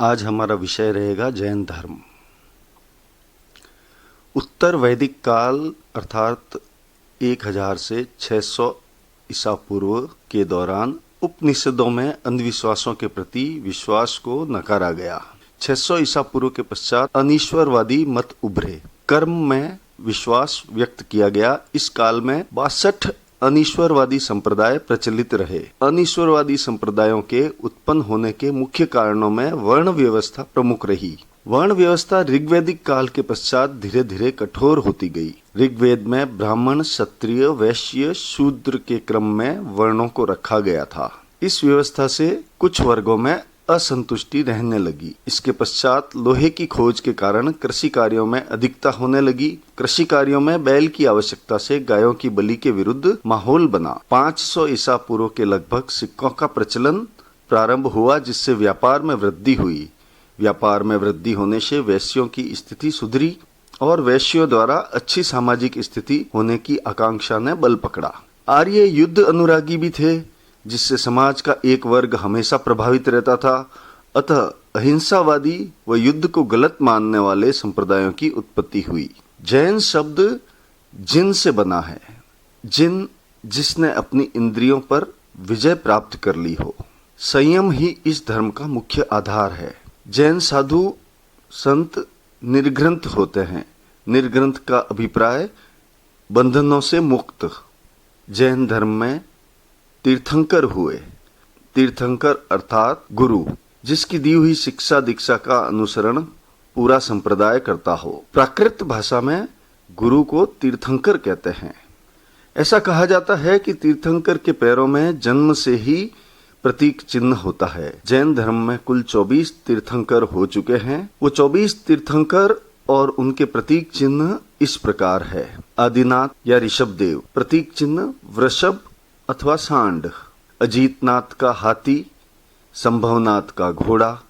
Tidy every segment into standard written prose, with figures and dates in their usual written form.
आज हमारा विषय रहेगा जैन धर्म। उत्तर वैदिक काल अर्थात 1000 से 600 ईसा पूर्व के दौरान उपनिषदों में अंधविश्वासों के प्रति विश्वास को नकारा गया। 600 ईसा पूर्व के पश्चात अनीश्वरवादी मत उभरे। कर्म में विश्वास व्यक्त किया गया। इस काल में 62 अनीश्वरवादी संप्रदाय प्रचलित रहे। अनीश्वरवादी संप्रदायों के उत्पन्न होने के मुख्य कारणों में वर्ण व्यवस्था प्रमुख रही। वर्ण व्यवस्था ऋग्वैदिक काल के पश्चात धीरे धीरे कठोर होती गई। ऋग्वेद में ब्राह्मण, क्षत्रिय, वैश्य, शूद्र के क्रम में वर्णों को रखा गया था। इस व्यवस्था से कुछ वर्गों में असंतुष्टि रहने लगी। इसके पश्चात लोहे की खोज के कारण कृषि कार्यों में अधिकता होने लगी। कृषि कार्यों में बैल की आवश्यकता से गायों की बलि के विरुद्ध माहौल बना। 500 ईसा पूर्व के लगभग सिक्कों का प्रचलन प्रारंभ हुआ, जिससे व्यापार में वृद्धि हुई। व्यापार में वृद्धि होने से वैश्यों की स्थिति सुधरी और वैश्यों द्वारा अच्छी सामाजिक स्थिति होने की आकांक्षा ने बल पकड़ा। आर्य युद्ध अनुरागी भी थे, जिससे समाज का एक वर्ग हमेशा प्रभावित रहता था। अतः अहिंसावादी व युद्ध को गलत मानने वाले संप्रदायों की उत्पत्ति हुई। जैन शब्द जिन से बना है। जिन जिसने अपनी इंद्रियों पर विजय प्राप्त कर ली हो। संयम ही इस धर्म का मुख्य आधार है। जैन साधु संत निर्ग्रंथ होते हैं। निर्ग्रंथ का अभिप्राय बंधनों से मुक्त। जैन धर्म में तीर्थंकर हुए। तीर्थंकर अर्थात गुरु, जिसकी दी हुई शिक्षा दीक्षा का अनुसरण पूरा संप्रदाय करता हो। प्राकृत भाषा में गुरु को तीर्थंकर कहते हैं। ऐसा कहा जाता है कि तीर्थंकर के पैरों में जन्म से ही प्रतीक चिन्ह होता है। जैन धर्म में कुल 24 तीर्थंकर हो चुके हैं। वो 24 तीर्थंकर और उनके प्रतीक चिन्ह इस प्रकार है। आदिनाथ या ऋषभदेव, प्रतीक चिन्ह वृषभ अथवा सांड। अजीतनाथ का हाथी, संभवनाथ का घोड़ा,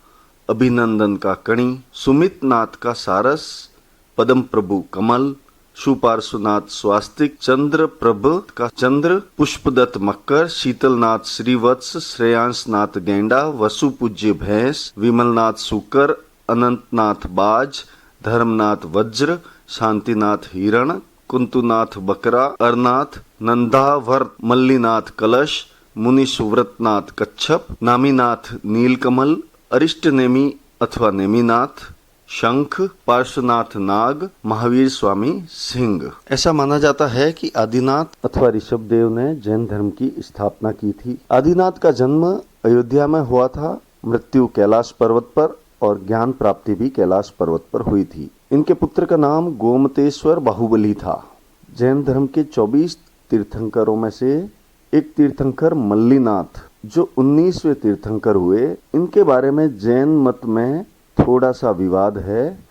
अभिनंदन का कणी, सुमितनाथ का सारस, पद्म प्रभु कमल, सुपार्श्वनाथ स्वास्तिक, चंद्र प्रभ का चंद्र, पुष्पदत्त मकर, शीतलनाथ श्रीवत्स, श्रेयांसनाथ गेंडा, वसु पूज्य भैंस, विमलनाथ सूकर, अनंतनाथ बाज, धर्मनाथ वज्र, शांतिनाथ हिरण, कुंतुनाथ बकरा, अरनाथ, नंदावर, मल्लीनाथ कलश, मुनि सुव्रतनाथ कच्छप, नामीनाथ नीलकमल, अरिष्टनेमी अथवा नेमीनाथ शंख, पार्श्वनाथ नाग, महावीर स्वामी सिंह। ऐसा माना जाता है कि आदिनाथ अथवा ऋषभदेव ने जैन धर्म की स्थापना की थी। आदिनाथ का जन्म अयोध्या में हुआ था। मृत्यु कैलाश पर्वत पर और ज्ञान प्राप्ति भी कैलाश पर्वत पर हुई थी। इनके पुत्र का नाम गोमतेश्वर बाहुबली था। जैन धर्म के 24 तीर्थंकरों में से एक तीर्थंकर मल्लीनाथ, जो 19वें तीर्थंकर हुए, इनके बारे में जैन मत में थोड़ा सा विवाद है।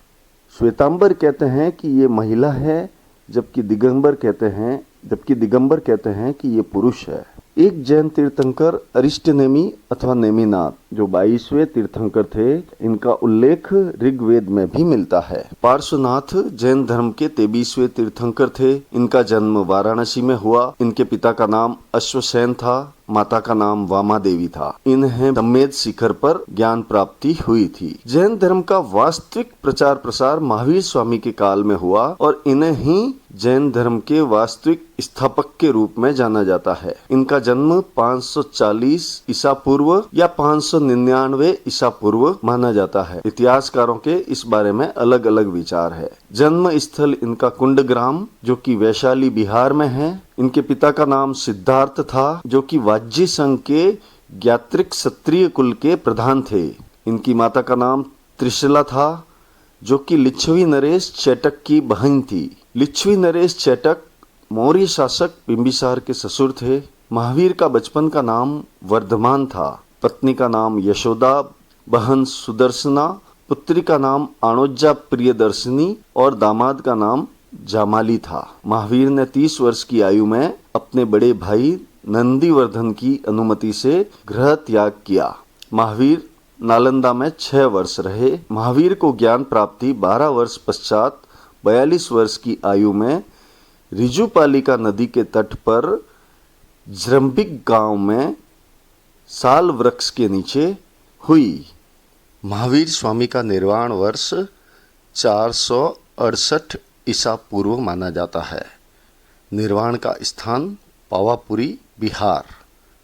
श्वेतांबर कहते हैं कि ये महिला है, जबकि दिगंबर कहते हैं कि ये पुरुष है। एक जैन तीर्थंकर अरिष्टनेमी अथवा नेमिनाथ, जो 22वें तीर्थंकर थे, इनका उल्लेख ऋग्वेद में भी मिलता है। पार्श्वनाथ जैन धर्म के 23वें तीर्थंकर थे। इनका जन्म वाराणसी में हुआ। इनके पिता का नाम अश्वसेन था, माता का नाम वामा देवी था। इन्हें सम्मेद शिखर पर ज्ञान प्राप्ति हुई थी। जैन धर्म का वास्तविक प्रचार प्रसार महावीर स्वामी के काल में हुआ और इन्हें ही जैन धर्म के वास्तविक स्थापक के रूप में जाना जाता है। इनका जन्म 540 ईसा पूर्व या 599 ईसा पूर्व माना जाता है। इतिहासकारों के इस बारे में अलग अलग विचार है। जन्म स्थल इनका कुंडग्राम, जो कि वैशाली बिहार में है। इनके पिता का नाम सिद्धार्थ था, जो कि वाज्य संघ के ज्ञात्रिक क्षत्रिय कुल के प्रधान थे। इनकी माता का नाम त्रिशला था, जो कि लिच्छवी नरेश चैटक की बहन थी। लिच्छवी नरेश चैटक मौर्य शासक बिंबिसार के ससुर थे। महावीर का बचपन का नाम वर्धमान था। पत्नी का नाम यशोदा, बहन सुदर्शना, पुत्री का नाम आणोज्जा प्रियदर्शिनी और दामाद का नाम जामाली था। महावीर ने 30 वर्ष की आयु में अपने बड़े भाई नंदीवर्धन की अनुमति से गृह त्याग किया। महावीर नालंदा में 6 वर्ष रहे। महावीर को ज्ञान प्राप्ति 12 वर्ष पश्चात 42 वर्ष की आयु में रिजुपालिका नदी के तट पर जृंबिक गांव में साल वृक्ष के नीचे हुई। महावीर स्वामी का निर्वाण वर्ष 468 ईसा पूर्व माना जाता है। निर्वाण का स्थान पावापुरी बिहार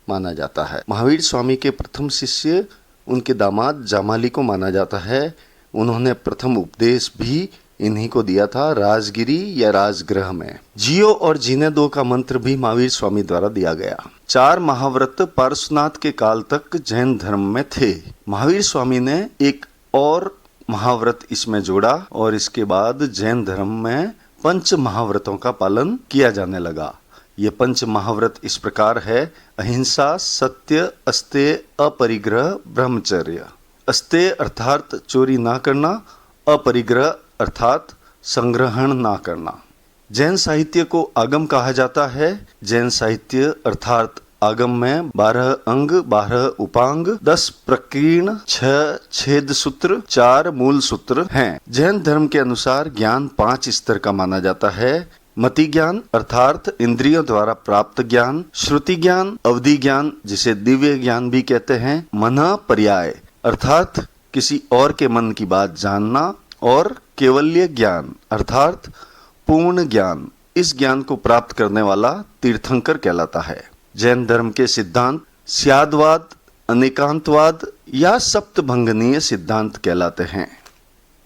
माना जाता है। महावीर स्वामी के प्रथम शिष्य उनके दामाद जामाली को माना जाता है। उन्होंने प्रथम उपदेश भी इन्हीं को दिया था, राजगिरी या राजगृह में। जियो और जीने दो का मंत्र भी महावीर स्वामी द्वारा दिया गया। 4 महाव्रत पार्श्वनाथ के काल तक जैन धर्म में थे। महावीर स्वामी ने एक और महाव्रत इसमें जोड़ा और इसके बाद जैन धर्म में 5 महाव्रतों का पालन किया जाने लगा। ये 5 महाव्रत इस प्रकार है: अहिंसा, सत्य, अस्तेय, अपरिग्रह, ब्रह्मचर्य। अस्तेय अर्थात चोरी ना करना, अपरिग्रह अर्थात संग्रहण ना करना। जैन साहित्य को आगम कहा जाता है। जैन साहित्य अर्थात आगम में 12 अंग, 12 उपांग, 10 प्रकीर्ण, 6 छेद सूत्र, 4 मूल सूत्र हैं। जैन धर्म के अनुसार ज्ञान 5 स्तर का माना जाता है। मति ज्ञान अर्थात इंद्रियों द्वारा प्राप्त ज्ञान, श्रुति ज्ञान, अवधि ज्ञान जिसे दिव्य ज्ञान भी कहते हैं, मन पर्याय अर्थात किसी और के मन की बात जानना, और केवल्य ज्ञान अर्थात पूर्ण ज्ञान। इस ज्ञान को प्राप्त करने वाला तीर्थंकर कहलाता है। जैन धर्म के सिद्धांत स्यादवाद, अनेकांतवाद या सप्तभंगनीय सिद्धांत कहलाते हैं।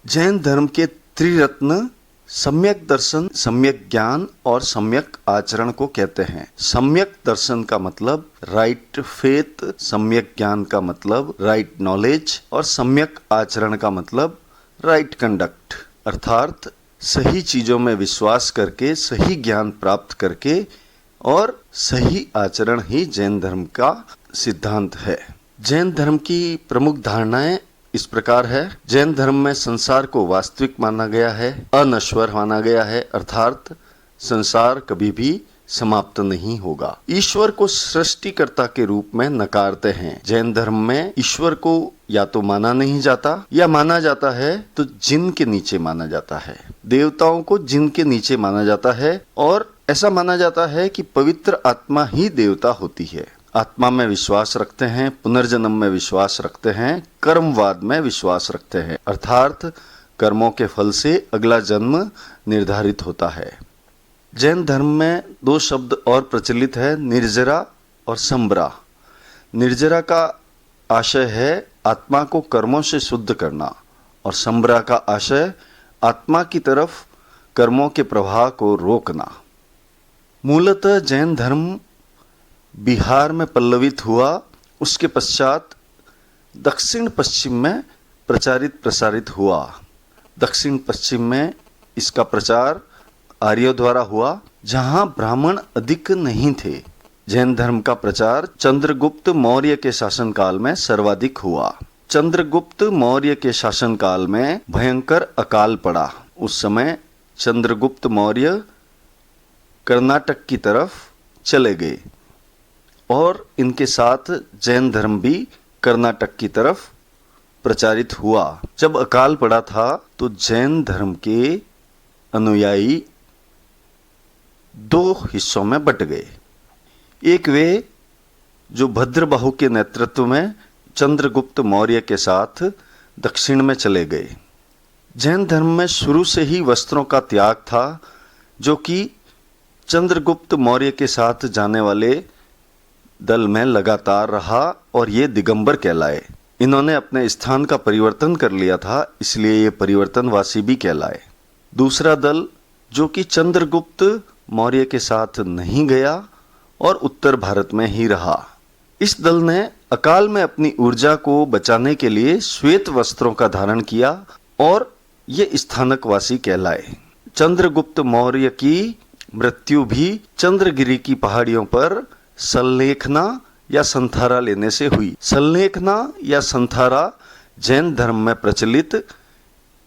जैन धर्म के त्रिरत्न सम्यक दर्शन, सम्यक ज्ञान और सम्यक आचरण को कहते हैं। सम्यक दर्शन का मतलब राइट फेथ, सम्यक ज्ञान का मतलब राइट नॉलेज और सम्यक आचरण का मतलब राइट कंडक्ट अर्थात सही चीजों में विश्वास करके, सही ज्ञान प्राप्त करके और सही आचरण ही जैन धर्म का सिद्धांत है। जैन धर्म की प्रमुख धारणाएं इस प्रकार है: जैन धर्म में संसार को वास्तविक माना गया है, अनश्वर माना गया है अर्थात संसार कभी भी समाप्त नहीं होगा। ईश्वर को सृष्टिकर्ता के रूप में नकारते हैं। जैन धर्म में ईश्वर को या तो माना नहीं जाता या माना जाता है तो जिन के नीचे माना जाता है। देवताओं को जिन के नीचे माना जाता है और ऐसा माना जाता है कि पवित्र आत्मा ही देवता होती है। आत्मा में विश्वास रखते हैं, पुनर्जन्म में विश्वास रखते हैं, कर्मवाद में विश्वास रखते हैं अर्थात कर्मों के फल से अगला जन्म निर्धारित होता है। जैन धर्म में 2 शब्द और प्रचलित है, निर्जरा और संबरा। निर्जरा का आशय है आत्मा को कर्मों से शुद्ध करना और संबरा का आशय आत्मा की तरफ कर्मों के प्रवाह को रोकना। मूलतः जैन धर्म बिहार में पल्लवित हुआ, उसके पश्चात दक्षिण पश्चिम में प्रसारित हुआ। दक्षिण पश्चिम में इसका प्रचार आर्यों द्वारा हुआ, जहां ब्राह्मण अधिक नहीं थे। जैन धर्म का प्रचार चंद्रगुप्त मौर्य के शासनकाल में सर्वाधिक हुआ। चंद्रगुप्त मौर्य के शासनकाल में भयंकर अकाल पड़ा। उस समय चंद्रगुप्त मौर्य कर्नाटक की तरफ चले गए और इनके साथ जैन धर्म भी कर्नाटक की तरफ प्रचारित हुआ। जब अकाल पड़ा था तो जैन धर्म के अनुयायी 2 हिस्सों में बट गए। एक वे जो भद्रबाहु के नेतृत्व में चंद्रगुप्त मौर्य के साथ दक्षिण में चले गए। जैन धर्म में शुरू से ही वस्त्रों का त्याग था, जो कि चंद्रगुप्त मौर्य के साथ जाने वाले दल में लगातार रहा और ये दिगंबर कहलाए। इन्होंने अपने स्थान का परिवर्तन कर लिया था, इसलिए ये परिवर्तनवासी भी कहलाए। दूसरा दल जो कि चंद्रगुप्त मौर्य के साथ नहीं गया और उत्तर भारत में ही रहा। इस दल ने अकाल में अपनी ऊर्जा को बचाने के लिए श्वेत वस्त्रों का धारण किया और ये स्थानकवासी कहलाए। चंद्रगुप्त मौर्य की मृत्यु भी चंद्रगिरी की पहाड़ियों पर सल्लेखना या संथारा लेने से हुई। सल्लेखना या संथारा जैन धर्म में प्रचलित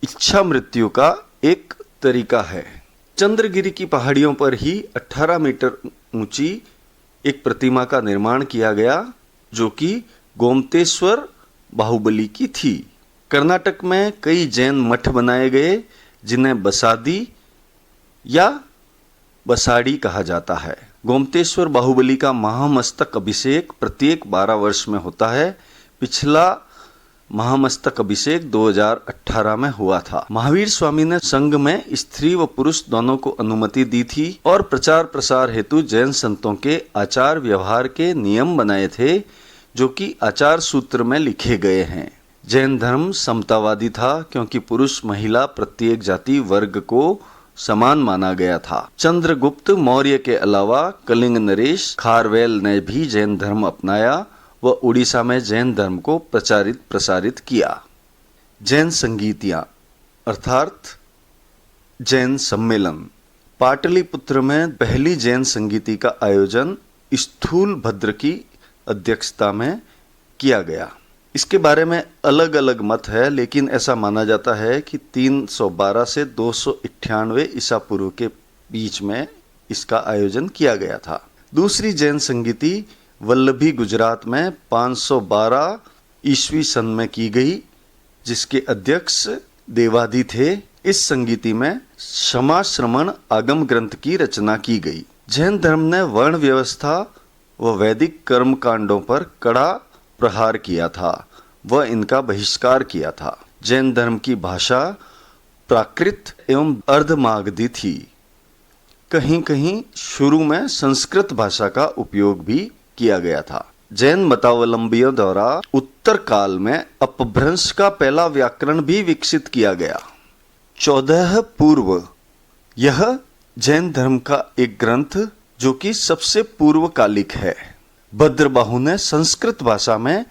इच्छा मृत्यु का एक तरीका है। चंद्रगिरी की पहाड़ियों पर ही 18 मीटर ऊंची एक प्रतिमा का निर्माण किया गया, जो कि गोमतेश्वर बाहुबली की थी। कर्नाटक में कई जैन मठ बनाए गए, जिन्हें बसादी या बसाड़ी कहा जाता है। गोमतेश्वर बाहुबली का महामस्तक अभिषेक प्रत्येक 12 वर्ष में होता है। पिछला महामस्तक अभिषेक 2018 में हुआ था। महावीर स्वामी ने संघ में स्त्री व पुरुष दोनों को अनुमति दी थी और प्रचार प्रसार हेतु जैन संतों के आचार व्यवहार के नियम बनाए थे, जो कि आचार सूत्र में लिखे गए हैं। जैन धर्म समतावादी था, क्योंकि पुरुष महिला प्रत्येक जाति वर्ग को समान माना गया था। चंद्रगुप्त मौर्य के अलावा कलिंग नरेश खारवेल ने भी जैन धर्म अपनाया व उड़ीसा में जैन धर्म को प्रचारित प्रसारित किया। जैन संगीतियां अर्थात जैन सम्मेलन। पाटलिपुत्र में पहली जैन संगीति का आयोजन स्थूलभद्र की अध्यक्षता में किया गया। इसके बारे में अलग अलग मत है, लेकिन ऐसा माना जाता है कि 312 से 298 ईसा पूर्व के बीच में इसका आयोजन किया गया था। दूसरी जैन संगीति वल्लभी गुजरात में 512 ईस्वी सन में की गई, जिसके अध्यक्ष देवादी थे। इस संगीति में क्षमा श्रमण आगम ग्रंथ की रचना की गई। जैन धर्म ने वर्ण व्यवस्था व वैदिक कर्म कांडों पर कड़ा प्रहार किया था व इनका बहिष्कार किया था। जैन धर्म की भाषा प्राकृत एवं अर्धमागधी थी। कहीं कहीं शुरू में संस्कृत भाषा का उपयोग भी किया गया था। जैन मतावलंबियों द्वारा उत्तर काल में अपभ्रंश का पहला व्याकरण भी विकसित किया गया। 14 पूर्व यह जैन धर्म का एक ग्रंथ जो कि सबसे पूर्वकालिक है। भद्रबाहु ने संस्कृत भाषा में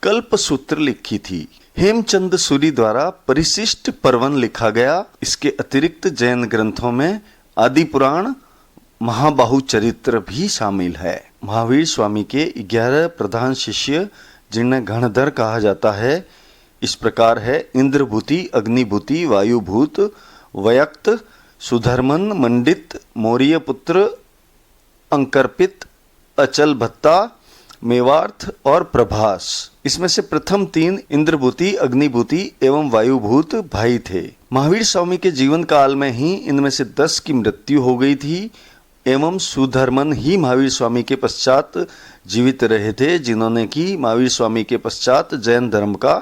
कल्पसूत्र लिखी थी। हेमचंद सूरी द्वारा परिशिष्ट पर्वन लिखा गया। इसके अतिरिक्त जैन ग्रंथों में आदि पुराण, महाबाहु चरित्र भी शामिल है। महावीर स्वामी के 11 प्रधान शिष्य, जिन्हें गणधर कहा जाता है, इस प्रकार है: इंद्रभूति, अग्निभूति, वायुभूत, वयक्त, सुधर्मन, मंडित, मौर्य पुत्र, अंकर्पित, अचल भत्ता, मेवार्थ और प्रभास। इसमें से प्रथम 3 इंद्रभूति, अग्निभूति एवं वायुभूत भाई थे। महावीर स्वामी के जीवन काल में ही इनमें से 10 की मृत्यु हो गई थी एवं सुधर्मन ही महावीर स्वामी के पश्चात जीवित रहे थे, जिन्होंने कि महावीर स्वामी के पश्चात जैन धर्म का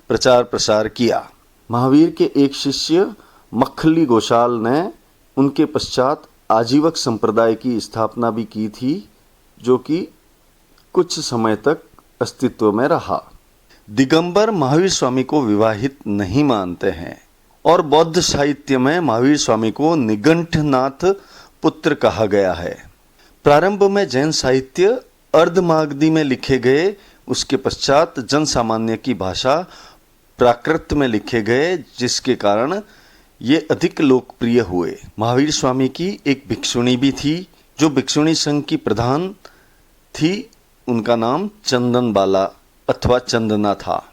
प्रचार प्रसार किया। महावीर के एक शिष्य मखली गोशाल ने उनके पश्चात आजीवक संप्रदाय की स्थापना भी की थी, जो कि कुछ समय तक अस्तित्व में रहा। दिगंबर महावीर स्वामी को विवाहित नहीं मानते हैं और बौद्ध साहित्य में महावीर स्वामी को निगंठनाथ पुत्र कहा गया है। प्रारंभ में जैन साहित्य अर्धमागधी में लिखे गए, उसके पश्चात जन सामान्य की भाषा प्राकृत में लिखे गए, जिसके कारण ये अधिक लोकप्रिय हुए। महावीर स्वामी की एक भिक्षुणी भी थी, जो भिक्षुणी संघ की प्रधान थी। उनका नाम चंदन बाला अथवा चंदना था।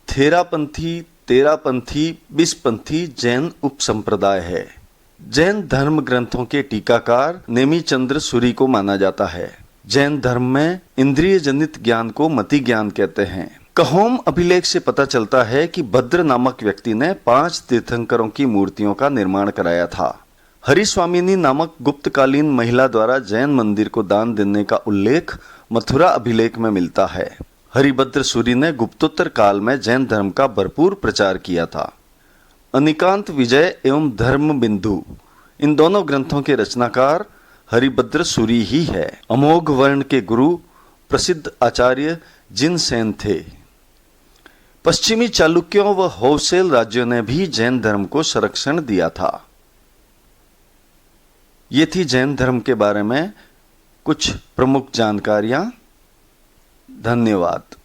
थेरापंथी, तेरापंथी, बिसपंथी जैन उपसंप्रदाय है। जैन धर्म ग्रंथों के टीकाकार नेमिचंद्र सूरी को माना जाता है। जैन धर्म में इंद्रिय जनित ज्ञान को मति ज्ञान कहते हैं। कहोम अभिलेख से पता चलता है कि भद्र नामक व्यक्ति ने 5 तीर्थंकरों की मूर्तियों का निर्माण कराया था। हरिस्वामिनी नामक गुप्तकालीन महिला द्वारा जैन मंदिर को दान देने का उल्लेख मथुरा अभिलेख में मिलता है। हरिभद्र सूरी ने गुप्तोत्तर काल में जैन धर्म का भरपूर प्रचार किया था। अनिकांत विजय एवं धर्म बिंदु, इन दोनों ग्रंथों के रचनाकार हरिभद्र सूरी ही है। अमोघ वर्ण के गुरु प्रसिद्ध आचार्य जिनसेन थे। पश्चिमी चालुक्यों व होयसल राज्यों ने भी जैन धर्म को संरक्षण दिया था। ये थी जैन धर्म के बारे में कुछ प्रमुख जानकारियां। धन्यवाद।